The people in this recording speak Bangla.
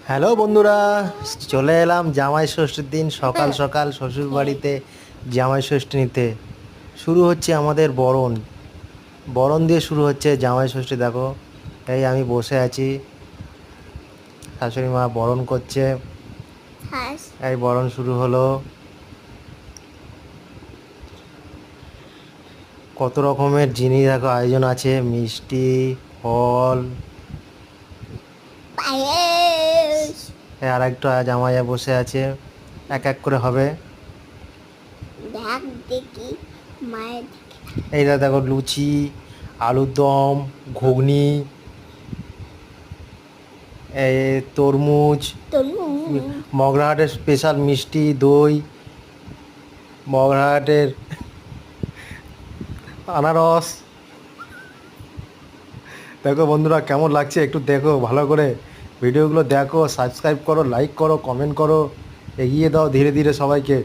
হ্যালো বন্ধুরা, চলে এলাম জামাই ষষ্ঠীর দিন সকাল সকাল শ্বশুর বাড়িতে জামাই ষষ্ঠী নিতে। শুরু হচ্ছে আমাদের বরণ। বরণ দিয়ে শুরু হচ্ছে জামাই ষষ্ঠী। দেখো, এই আমি বসে আছি, শাশুড়ি মা বরণ করছে। হাঁস এই বরণ শুরু হলো। কত রকমের জিনিস দেখো আয়োজন আছে, মিষ্টি, ফল। পায়েস এই আর একটু জামাইয়া বসে আছে, এক এক করে হবে। দেখ দেখি মায়ের এইটা দেখো, লুচি, আলুর দম, ঘুগনি, এই তরমুজ, তনু মগরাহাটের স্পেশাল মিষ্টি দই, মগরাহাটের আনারস। দেখো বন্ধুরা, কেমন লাগছে একটু দেখো ভালো করে, ভিডিওগুলো দেখো, সাবস্ক্রাইব করো, লাইক করো, কমেন্ট করো, এগিয়ে দাও ধীরে ধীরে সবাইকে।